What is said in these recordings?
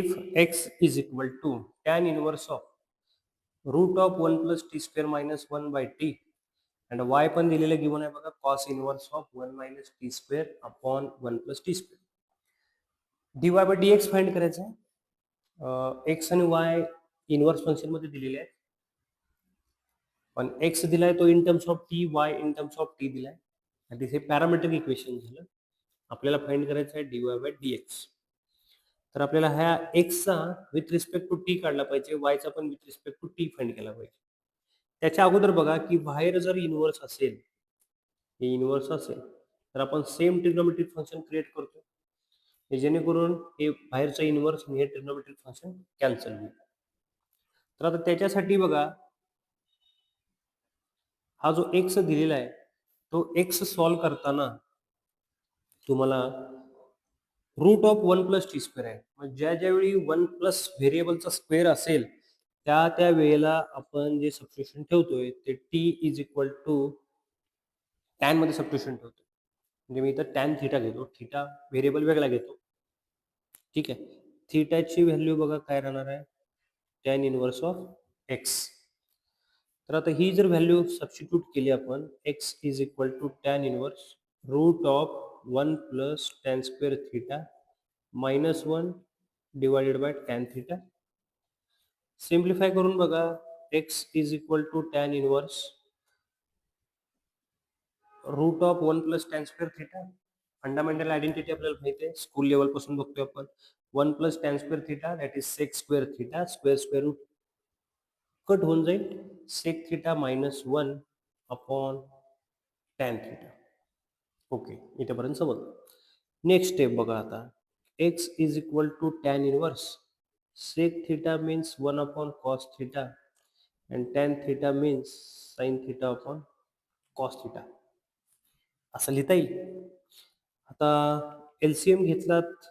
If x is equal to tan inverse of root of 1 plus t square minus 1 by t and y पण दिलेलं given आहे बघा cos inverse of 1 minus t square upon 1 plus t square. dy by dx find करायचं आहे. x आणि y inverse function मध्ये दिलेले आहेत. पण x दिलाय तो in terms of t, y in terms of t दिलाय. आणि हे पॅरामेट्रिक इक्वेशन झालं. आपल्याला फाइंड करायचं आहे dy by dx. तर आपल्याला ह्या x चा विथ रिस्पेक्ट टू t काढला पाहिजे, y चा पण with respect to t find केला पाहिजे. त्याच्या अगोदर बघा की बाहेर जर इनवर्स असेल, हे इनवर्स असेल तर आपण सेम ट्रिग्नोमेट्रिक फंक्शन क्रिएट करतो. हे जेणेकरून हे बाहेरचं इनवर्स आणि हे ट्रिग्नोमेट्रिक फंक्शन कॅन्सल होईल. तर आता त्याच्यासाठी बघा हा जो x दिलेला आहे तो x सॉल्व करताना तुम्हाला root of 1 plus T square आहे. म्हणजे ज्यावेळी 1 प्लस व्हेरिएबलचा स्क्वेअर असेल त्या वेळेला आपण जे सबस्टिट्यूशन ठेवतोय ते t is equal to tan मध्ये सबस्टिट्यूशन ठेवतो. म्हणजे मी इथं टॅन थीटा घेतो, थीटा व्हेरिएबल वेगळा घेतो. ठीक आहे. थीटाची व्हॅल्यू बघा काय राहणार आहे, टॅन इनवर्स ऑफ x. तर आता ही जर व्हॅल्यू सबस्टिट्यूट केली आपण, x is equal to tan inverse root of 1 plus tan square theta minus 1 divided by tan theta. Simplify करून बघा, x is equal to tan inverse root of 1 plus tan square theta. Fundamental identity आपल्याला माहिती आहे, school level पासून बघतोय आपण. 1 plus tan square theta that is sec square theta, square square root cut होऊन जाईल, sec theta minus 1 upon tan theta. Okay, इथेपर्यंत समजलं. नेक्स्ट स्टेप बघा आता, x is equal to tan inverse sec theta means 1 upon cos theta and tan theta means sine theta upon cos theta. असं लिहिता येईल. आता एलसीएम घेतलात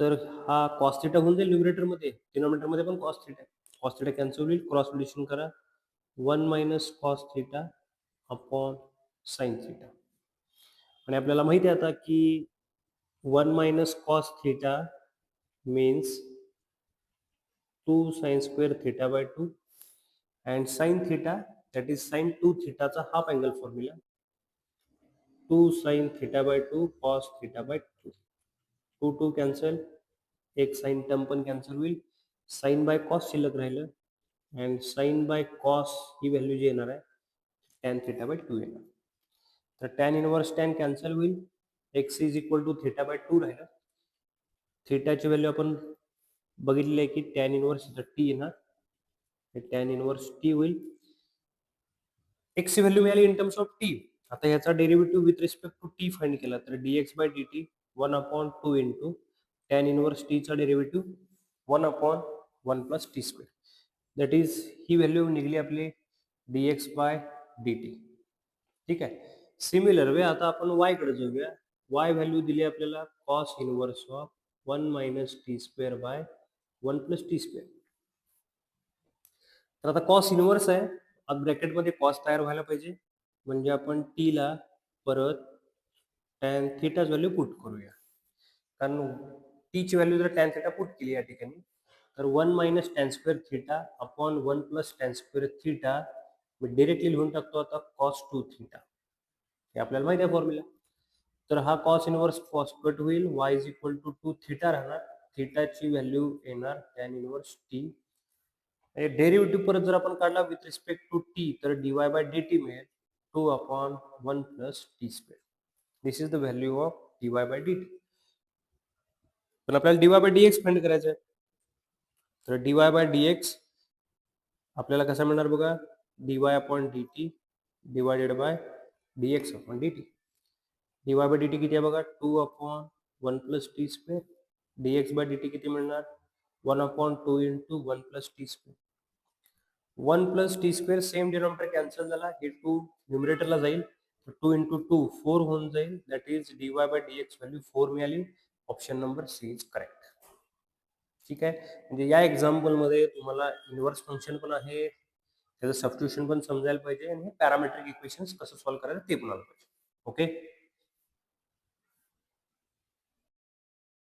तर हा कॉस थीटा होऊन जाईल न्यूमरेटर मध्ये, डिनॉमिनेटर मध्ये पण cos theta. Cos theta cancel होईल, क्रॉस मल्टिप्लिकेशन करा, 1 minus cos theta upon sine theta. आणि आपल्याला माहिती आहे आता की 1 minus cos theta means 2 sine square theta by 2 and sine theta that is sine 2 थीटाचा half angle formula, 2 sine theta by 2 cos theta by 2. 2 2 cancel, एक sine term पण cancel होईल, साइन बाय कॉस शिल्लक राहिलं अँड साइन बाय कॉस ही value जी येणार आहे टॅन थीटा बाय 2 येणार. तर टॅन इनवर्स टॅन कॅन्सल होईल, x is equal to theta by 2 राहिलं. थीटाची व्हॅल्यू आपण बघितली आहे की टॅन इनवर्स इथं टी येणार, हे टॅन इनवर्स टी होईल. एक्स ची व्हॅल्यू मिळाली इन टर्म्स ऑफ टी. आता याचा derivative with respect to T find केला तर dx by dt 1 upon 2 into tan inverse T चा derivative 1 upon 1 plus T square. That is ही व्हॅल्यू निघली आपली dx बाय dt. ठीक आहे. सिमिलर वे आता आपण y कडे जाऊया. y व्हॅल्यू दिली आपल्याला cos inverse of 1 minus T square by 1 plus T square. तर आता कॉस इनवर्स आहे, ब्रॅकेटमध्ये कॉस तयार व्हायला पाहिजे, म्हणजे आपण टी ला परत टॅन थीटाच व्हॅल्यू पुट करूया. कारण टी ची व्हॅल्यू जर टॅन थीटा पुट केली या ठिकाणी तर 1 minus tan square theta upon 1 plus tan square theta मी डायरेक्टली लिहून टाकतो आता कॉस 2 थीटा. हे आपल्याला माहिती आहे फॉर्म्युला. तर हा कॉस इनवर्स कॉस कट होईल, y is equal to 2 theta राहणार, थीटाची व्हॅल्यू येणार टॅन इनवर्स टी. डेरिव्हेटिव्ह परत जर आपण काढला विथ रिस्पेक्ट टू टी तर dy बाय dt मिळेल 2 upon 1 plus T square. This is the value of dy by dt. पण आपल्याला dy बाय dx फाइंड करायचं आहे. तर dy बाय dx आपल्याला कसा मिळणार बघा, dy upon dt divided by dx upon dt. dy by dt किती आहे बघा, 2 upon 1 plus T square. dx by dt किती मिळणार, 1 upon 2 into 1 plus T square. 1 plus T square same denominator cancel झाला, हे 2 न्यूमरेटरला जाईल, 2 इंटू 2 4 होऊन जाईल. That is dy by dx value 4 मिळाली. Option number C is correct. ठीक आहे. म्हणजे या एक्झाम्पल मध्ये तुम्हाला इनव्हर्स फंक्शन पण आहे, त्याचं सबस्टिट्यूशन पण समजायला पाहिजे आणि पॅरामेट्रिक इक्वेशन्स कसं सॉल्व्ह करायचं ते पण आलं पाहिजे. ओके.